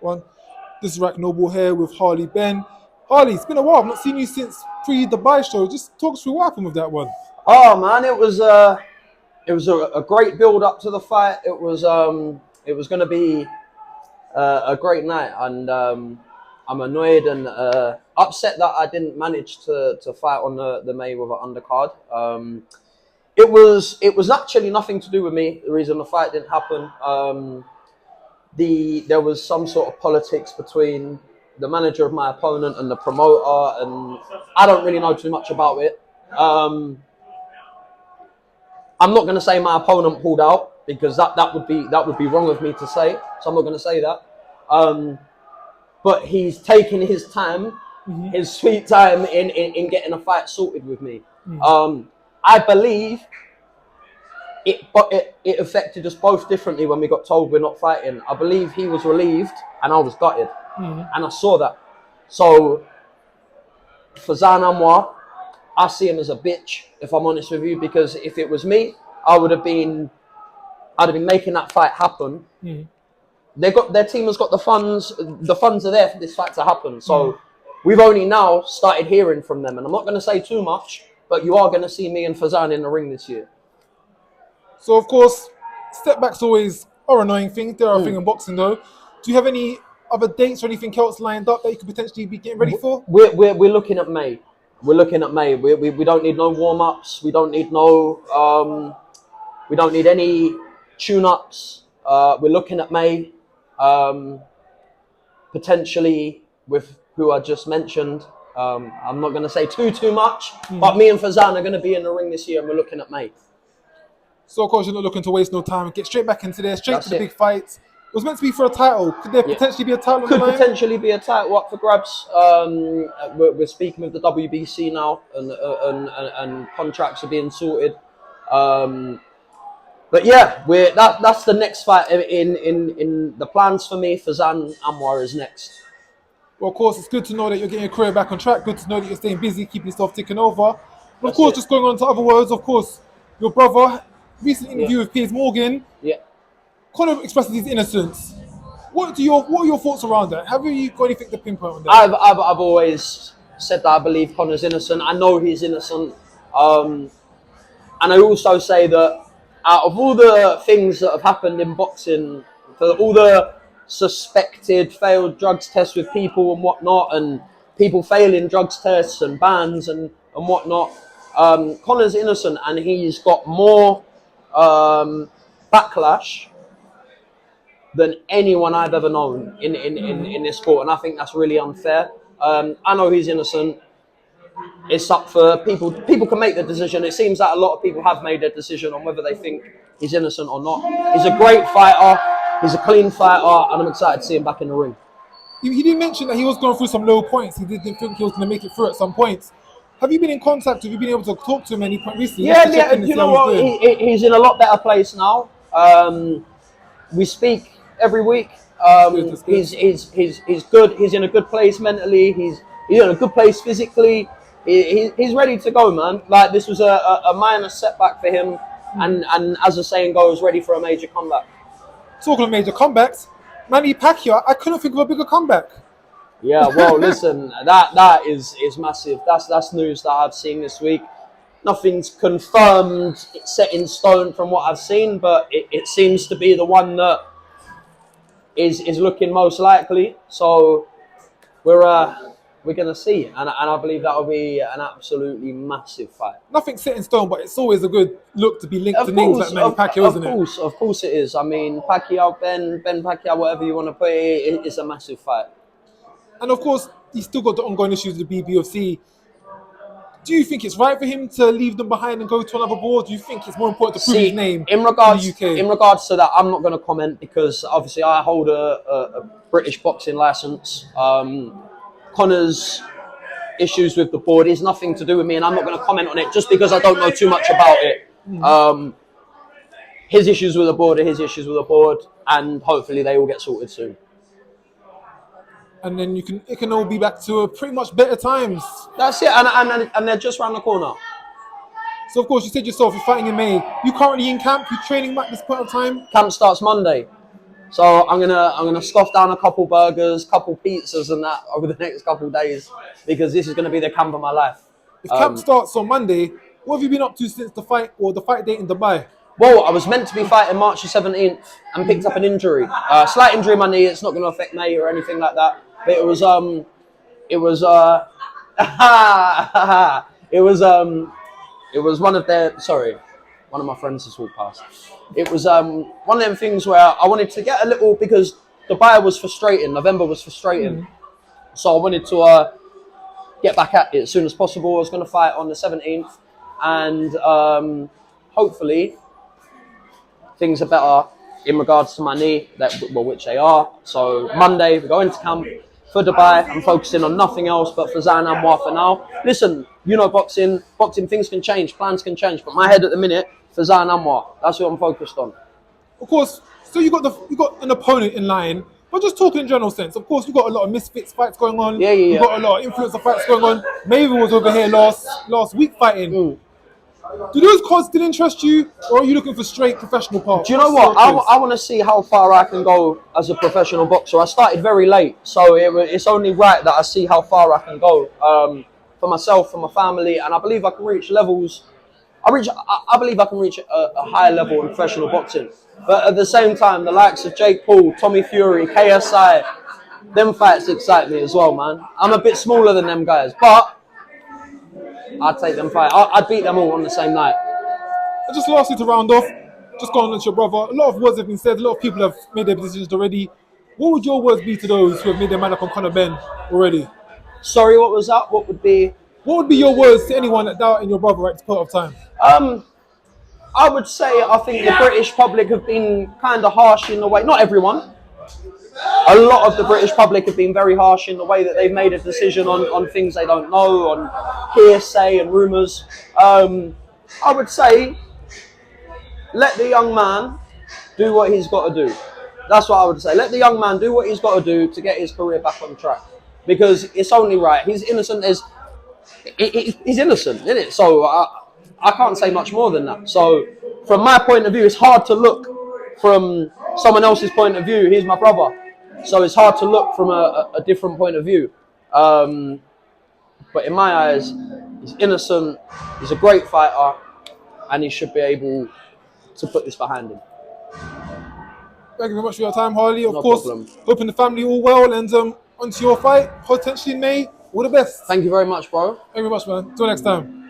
one. This is Rack Noble here with Harley Benn. Harley, it's been a while. I've not seen you since pre-Dubai show. Just talk us through what happened with that one. Oh man, it was a great build up to the fight. It was going to be a great night, and I'm annoyed and upset that I didn't manage to fight on the Mayweather undercard. It was actually nothing to do with me. The reason the fight didn't happen, there was some sort of politics between the manager of my opponent and the promoter, and I don't really know too much about it. I'm not going to say my opponent pulled out because that would be wrong of me to say. So I'm not going to say that. But he's taking his time, his sweet time in getting a fight sorted with me. I believe it affected us both differently when we got told we're not fighting. I believe he was relieved and I was gutted, and I saw that. So for Zan Anwar, I see him as a bitch, if I'm honest with you, because if it was me, I'd have been making that fight happen. Their team has got the funds. The funds are there for this fight to happen. So we've only now started hearing from them, and I'm not going to say too much, but you are going to see me and Fazan in the ring this year. So, of course, step-backs always are annoying things. They are a thing in boxing, though. Do you have any other dates or anything else lined up that you could potentially be getting ready for? We're looking at May. We're looking at May. We don't need no warm-ups. We don't need any tune-ups. We're looking at May. Potentially with who I just mentioned. I'm not going to say too much, but me and Fazan are going to be in the ring this year, and we're looking at May. So, of course, you're not looking to waste no time. Get straight back into there, straight to the big fights. It was meant to be for a title. Could there potentially be a title on the line? Could potentially be a title up for grabs. We're speaking with the WBC now, and contracts are being sorted. But yeah, that's the next fight in the plans for me. Fazan Anwar is next. Well, of course, it's good to know that you're getting your career back on track. Good to know that you're staying busy, keeping yourself ticking over. But of course, just going on to other words, of course, your brother, recent interview with Piers Morgan. Yeah. Conor expresses his innocence. What are your thoughts around that? Have you got anything to pinpoint on that? I've always said that I believe Conor's innocent. I know he's innocent. And I also say that out of all the things that have happened in boxing, for all the suspected failed drugs tests with people and whatnot, and people failing drugs tests and bans and whatnot, Conor's innocent, and he's got more backlash than anyone I've ever known in this sport, and I think that's really unfair. I know he's innocent. It's up for people. People can make the decision. It seems that a lot of people have made their decision on whether they think he's innocent or not. He's a great fighter. He's a clean fighter, and I'm excited to see him back in the ring. He did mention that he was going through some low points. He didn't think he was going to make it through at some points. Have you been in contact? Have you been able to talk to him any point recently? Yeah. You know what? He's in a lot better place now. We speak every week. He's good. He's in a good place mentally. He's in a good place physically. He's ready to go, man. Like, this was a minor setback for him, and as the saying goes, ready for a major comeback. Talking of major comebacks, Manny Pacquiao, I couldn't think of a bigger comeback. Yeah, well, listen, that is massive. That's news that I've seen this week. Nothing's confirmed, it's set in stone from what I've seen, but it seems to be the one that is looking most likely. So we're going to see, and I believe that will be an absolutely massive fight. Nothing set in stone, but it's always a good look to be linked to names like Manny Pacquiao, isn't it? Of course it is. I mean, Pacquiao, Ben Pacquiao, whatever you want to put it, it's a massive fight. And of course, he's still got the ongoing issues with the BBOC. Do you think it's right for him to leave them behind and go to another board? Do you think it's more important to prove his name in regards in the UK? In regards to that, I'm not going to comment because obviously I hold a British boxing license. Conor's issues with the board is nothing to do with me, and I'm not going to comment on it just because I don't know too much about it. His issues with the board are his issues with the board, and hopefully they will get sorted soon. And then it can all be back to pretty much better times. That's it, and they're just around the corner. So of course, you said yourself, you're fighting in May. You currently in camp? You training at this point of time? Camp starts Monday. So I'm gonna scoff down a couple burgers, couple pizzas, and that over the next couple days because this is gonna be the camp of my life. If camp starts on Monday, what have you been up to since the fight or the fight date in Dubai? Well, I was meant to be fighting March the 17th and picked up an injury, slight injury in my knee. It's not going to affect me or anything like that. But it was it was one of their, sorry, one of my friends just walked past. It was one of them things where I wanted to get a little, because Dubai was frustrating, November was frustrating. So I wanted to get back at it as soon as possible. I was going to fight on the 17th and hopefully things are better in regards to my knee, which they are. So Monday, we go into camp for Dubai. I'm focusing on nothing else but for Zan Anwar for now. Listen, you know boxing, things can change, plans can change, but my head at the minute for Zan Anwar. That's what I'm focused on. Of course, so you got an opponent in line, but just talking in general sense. Of course, you got a lot of misfits fights going on. Yeah. You got a lot of influencer fights going on. Maven was over here last week fighting. Do those cards still interest you, or are you looking for straight professional parts? Do you know what? I want to see how far I can go as a professional boxer. I started very late, so it's only right that I see how far I can go for myself, for my family, and I believe I can reach levels. I believe I can reach a higher level in professional boxing. But at the same time, the likes of Jake Paul, Tommy Fury, KSI, them fights excite me as well, man. I'm a bit smaller than them guys, but I'd take them fight. I'd beat them all on the same night. And just lastly to round off, just going on to your brother, a lot of words have been said, a lot of people have made their decisions already. What would your words be to those who have made their mind up on Conor Benn already? Sorry, what was that? What would be your words to anyone that doubt in your brother at this point of time? I would say I think the British public have been kind of harsh in the way, not everyone, a lot of the British public have been very harsh in the way that they've made a decision on things they don't know, on hearsay and rumours. I would say, let the young man do what he's got to do. That's what I would say. Let the young man do what he's got to do to get his career back on track. Because it's only right. He's innocent. He's innocent, isn't it? So I can't say much more than that. So from my point of view, it's hard to look from someone else's point of view. He's my brother. So it's hard to look from a different point of view. But in my eyes, he's innocent. He's a great fighter. And he should be able to put this behind him. Thank you very much for your time, Harley. Of No course, problem. hoping the family all well and onto your fight, potentially in May. All the best. Thank you very much, bro. Thank you very much, man. Till next time.